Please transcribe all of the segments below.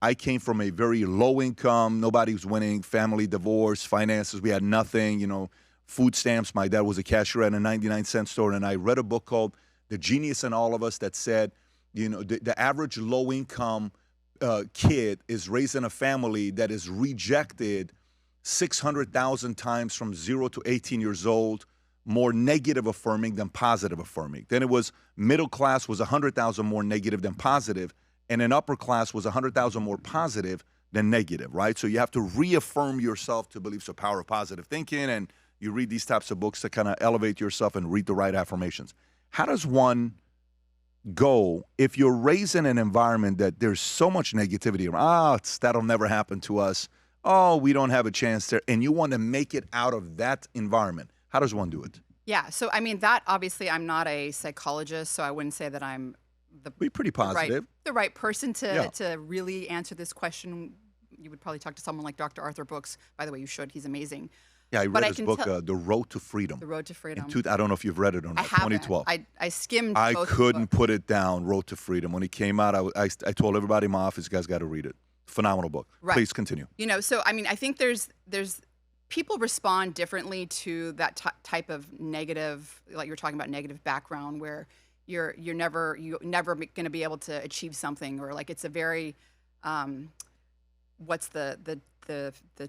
I came from a very low income, nobody was winning, family divorce, finances, we had nothing, food stamps. My dad was a cashier at a 99-cent store, and I read a book called The Genius in All of Us that said, the average low income kid is raised in a family that is rejected 600,000 times from 0 to 18 years old, more negative affirming than positive affirming. Then it was middle class was 100,000 more negative than positive, and an upper class was 100,000 more positive than negative, right? So you have to reaffirm yourself to believe the power of positive thinking, and you read these types of books to kind of elevate yourself and read the right affirmations. How does one go if you're raised in an environment that there's so much negativity around, that'll never happen to us, oh, we don't have a chance there, and you want to make it out of that environment? How does one do it? Yeah, so I mean, that obviously I'm not a psychologist, so I wouldn't say that I'm Be pretty positive. the right person to really answer this question. You would probably talk to someone like Dr. Arthur Brooks. By the way, you should. He's amazing. Yeah, I read his book, The Road to Freedom. The Road to Freedom. I don't know if you've read it or not. I haven't. 2012. I skimmed I both couldn't books. put it down, Road to Freedom. When it came out, I told everybody in my office, you guys got to read it. Phenomenal book. Right. Please continue. So I mean, I think there's people respond differently to that type of negative, like you're talking about, negative background where you're never going to be able to achieve something, or like it's a very what's the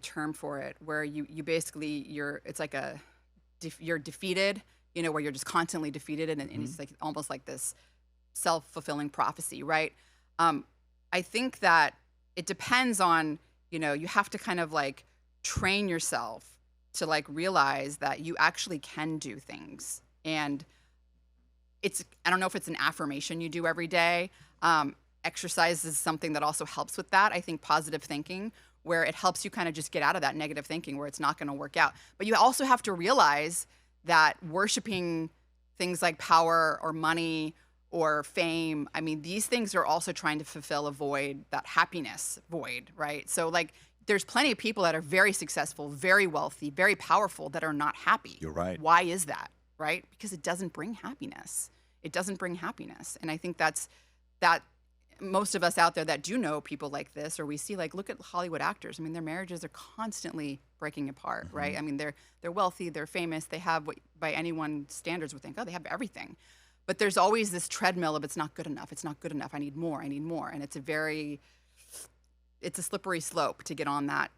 term for it, where you basically it's like you're defeated, where you're just constantly defeated, and it's like almost like this self-fulfilling prophecy, right? I think that it depends on, you have to kind of like train yourself to like realize that you actually can do things. And I don't know if it's an affirmation you do every day. Exercise is something that also helps with that. I think positive thinking, where it helps you kind of just get out of that negative thinking where it's not going to work out. But you also have to realize that worshiping things like power or money or fame, I mean, these things are also trying to fulfill a void, that happiness void, right? So like there's plenty of people that are very successful, very wealthy, very powerful that are not happy. You're right. Why is that, right? Because it doesn't bring happiness. It doesn't bring happiness. And I think that most of us out there that do know people like this, or we see, like, look at Hollywood actors. I mean, their marriages are constantly breaking apart, right? I mean, they're wealthy, they're famous, they have what by anyone's standards would think, oh, they have everything. But there's always this treadmill of it's not good enough, I need more. And it's a slippery slope to get on that,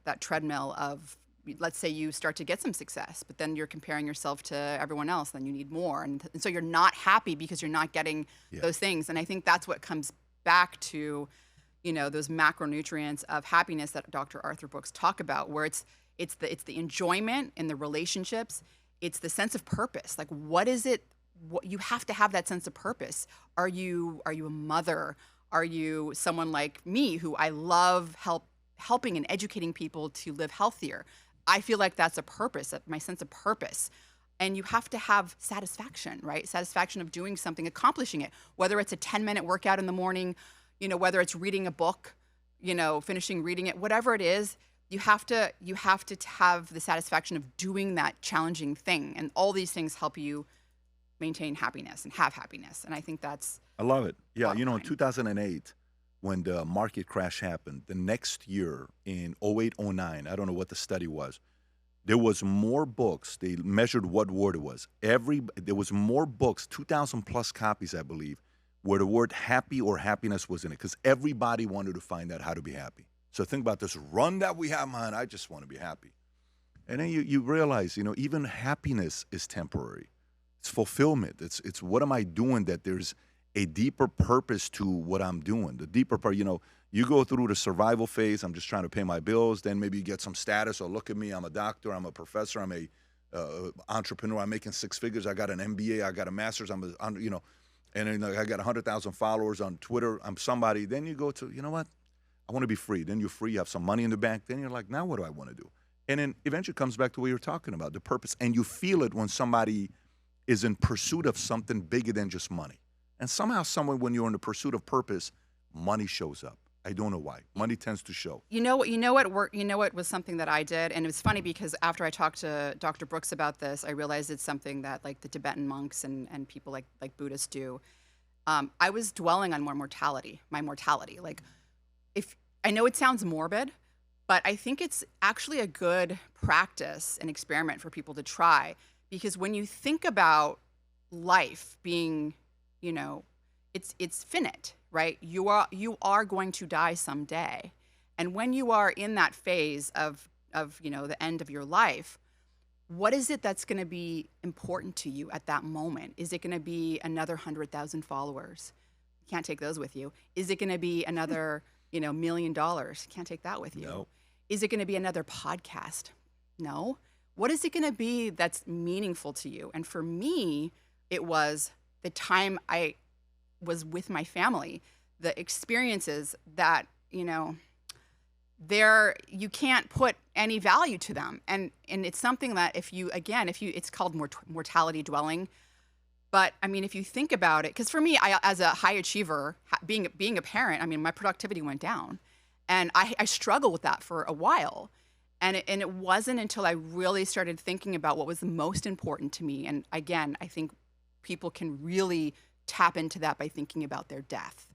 that treadmill of, let's say you start to get some success, but then you're comparing yourself to everyone else, then you need more. And so you're not happy because you're not getting those things. And I think that's what comes back to, those macronutrients of happiness that Dr. Arthur Brooks talk about, where it's the enjoyment in the relationships. It's the sense of purpose. Like, what is it? What you have to have that sense of purpose. Are you a mother? Are you someone like me who I love helping and educating people to live healthier? I feel like that's a purpose, my sense of purpose. And you have to have satisfaction, right? Satisfaction of doing something, accomplishing it, whether it's a 10-minute workout in the morning, whether it's reading a book, finishing reading it, whatever it is, you have to have the satisfaction of doing that challenging thing. And all these things help you maintain happiness and have happiness. And I think I love it. Yeah, in 2008, when the market crash happened, the next year in 08, 09, I don't know what the study was, there was more books. They measured what word it was. There was more books, 2,000 plus copies, I believe, where the word happy or happiness was in it, because everybody wanted to find out how to be happy. So think about this run that we have, man, I just want to be happy. And then you realize, even happiness is temporary. It's fulfillment. It's what am I doing that there's a deeper purpose to what I'm doing. The deeper part, you go through the survival phase. I'm just trying to pay my bills. Then maybe you get some status, or look at me, I'm a doctor, I'm a professor, I'm a entrepreneur, I'm making six figures, I got an MBA, I got a master's, and then I got 100,000 followers on Twitter, I'm somebody. Then you go to, you know what? I want to be free. Then you're free, you have some money in the bank. Then you're like, now what do I want to do? And then eventually it comes back to what you're talking about, the purpose. And you feel it when somebody is in pursuit of something bigger than just money. And somehow, when you're in the pursuit of purpose, money shows up. I don't know why. Money tends to show. You know what was something that I did, and it was funny because after I talked to Dr. Brooks about this, I realized it's something that like the Tibetan monks and people like Buddhists do. I was dwelling on my mortality. Like, if I know it sounds morbid, but I think it's actually a good practice and experiment for people to try, because when you think about life being, you know, it's finite, right? You are going to die someday. And when you are in that phase of the end of your life, what is it that's going to be important to you at that moment? Is it going to be another 100,000 followers? You can't take those with you. Is it going to be another, $1 million? Can't take that with you. No. Is it going to be another podcast? No. What is it going to be that's meaningful to you? And for me, it was the time I was with my family, the experiences that, you can't put any value to them. And it's something that it's called mortality dwelling. But I mean, if you think about it, because for me, as a high achiever, being a parent, I mean, my productivity went down, and I struggled with that for a while. And it wasn't until I really started thinking about what was the most important to me. And again, I think people can really tap into that by thinking about their death.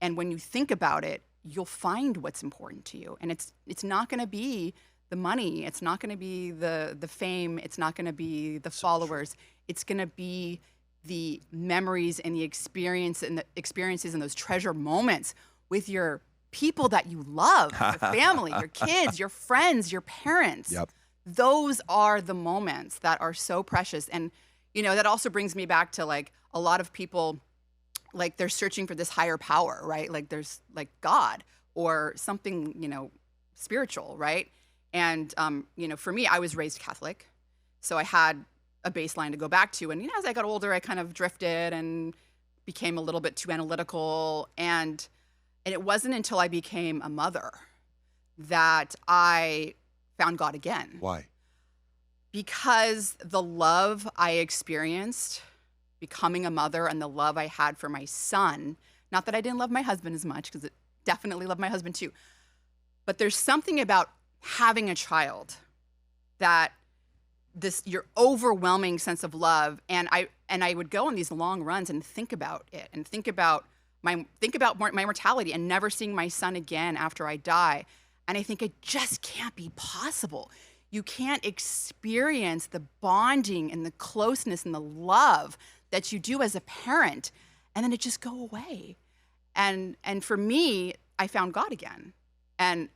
And when you think about it, you'll find what's important to you. And it's not going to be the money. It's not going to be the fame. It's not going to be the followers. It's going to be the memories and the experiences and those treasure moments with your people that you love, your family, your kids, your friends, your parents. Yep. Those are the moments that are so precious. And, that also brings me back to like a lot of people, like they're searching for this higher power, right? Like there's like God or something, spiritual, right? And, for me, I was raised Catholic. So I had a baseline to go back to. And, as I got older, I kind of drifted and became a little bit too analytical. And it wasn't until I became a mother that I found God again. Why? Because the love I experienced becoming a mother and the love I had for my son, not that I didn't love my husband as much, because I definitely love my husband too, but there's something about having a child that your overwhelming sense of love, and I would go on these long runs and think about it and think about my mortality and never seeing my son again after I die. And I think it just can't be possible. You can't experience the bonding and the closeness and the love that you do as a parent, and then it just go away. And for me, I found God again. And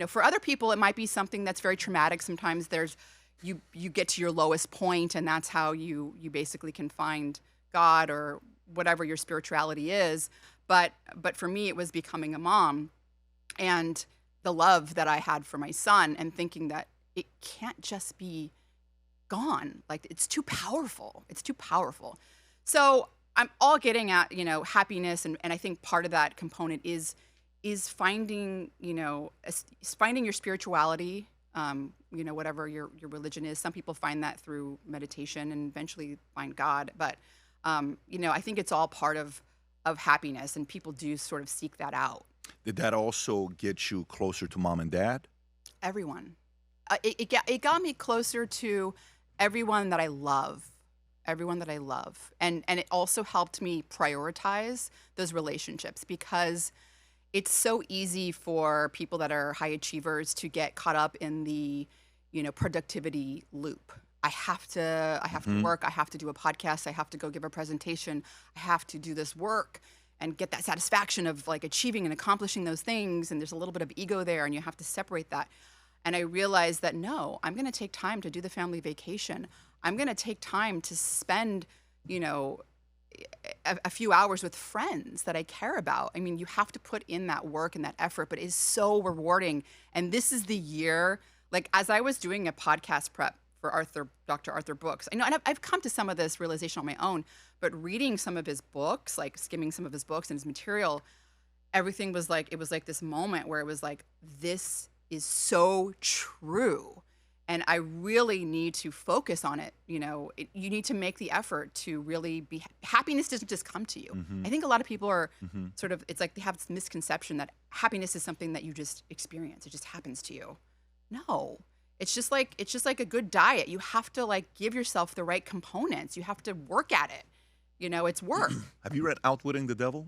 for other people, it might be something that's very traumatic. Sometimes you get to your lowest point, and that's how you basically can find God or whatever your spirituality is. But for me, it was becoming a mom and the love that I had for my son, and thinking that it can't just be gone. Like, it's too powerful. It's too powerful. So I'm all getting at, happiness. And I think part of that component is finding, finding your spirituality, whatever your religion is. Some people find that through meditation and eventually find God. But, I think it's all part of happiness, and people do sort of seek that out. Did that also get you closer to mom and dad? Everyone. It got me closer to everyone that I love. And it also helped me prioritize those relationships, because it's so easy for people that are high achievers to get caught up in the, productivity loop. I have to work. I have to do a podcast. I have to go give a presentation. I have to do this work and get that satisfaction of like achieving and accomplishing those things. And there's a little bit of ego there, and you have to separate that. And I realized that, no, I'm going to take time to do the family vacation. I'm going to take time to spend, a few hours with friends that I care about. I mean, you have to put in that work and that effort, but it is so rewarding. And this is the year, like as I was doing a podcast prep for Dr. Arthur Brooks, and I've come to some of this realization on my own, but reading some of his books, like skimming some of his books and his material, everything was like, it was like this moment where it was like, this is so true. And I really need to focus on it. You need to make the effort to really be, happiness doesn't just come to you. Mm-hmm. I think a lot of people are sort of, it's like they have this misconception that happiness is something that you just experience. It just happens to you. No, it's just like a good diet. You have to like give yourself the right components. You have to work at it. It's work. Have you read Outwitting the Devil?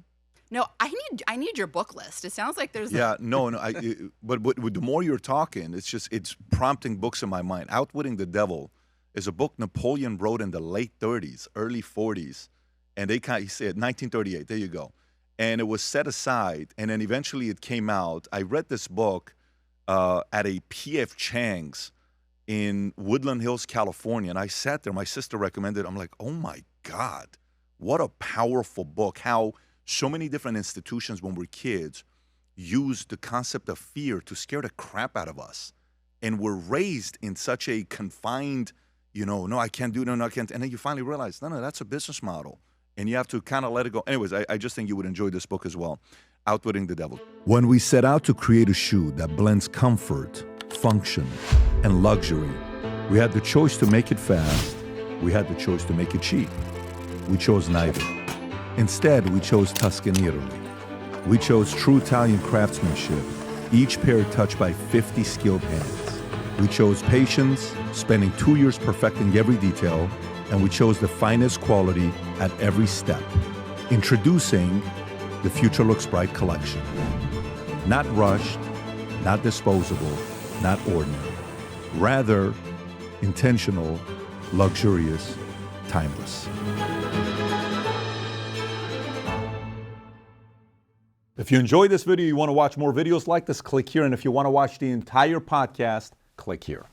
No, I need your book list. It sounds like there's Yeah, no. But the more you're talking, it's prompting books in my mind. Outwitting the Devil is a book Napoleon wrote in the late 30s, early 40s, and he said 1938. There you go, and it was set aside, and then eventually it came out. I read this book at a P.F. Chang's in Woodland Hills, California, and I sat there. My sister recommended it. I'm like, oh my God, what a powerful book! How so many different institutions when we're kids use the concept of fear to scare the crap out of us. And we're raised in such a confined, no, I can't do it, no, I can't. And then you finally realize, no, that's a business model. And you have to kind of let it go. Anyways, I just think you would enjoy this book as well, Outwitting the Devil. When we set out to create a shoe that blends comfort, function, and luxury, we had the choice to make it fast. We had the choice to make it cheap. We chose neither. Instead, we chose Tuscany, Italy. We chose true Italian craftsmanship, each pair touched by 50 skilled hands. We chose patience, spending 2 years perfecting every detail, and we chose the finest quality at every step. Introducing the Future Looks Bright collection. Not rushed, not disposable, not ordinary. Rather, intentional, luxurious, timeless. If you enjoyed this video, you want to watch more videos like this, click here. And if you want to watch the entire podcast, click here.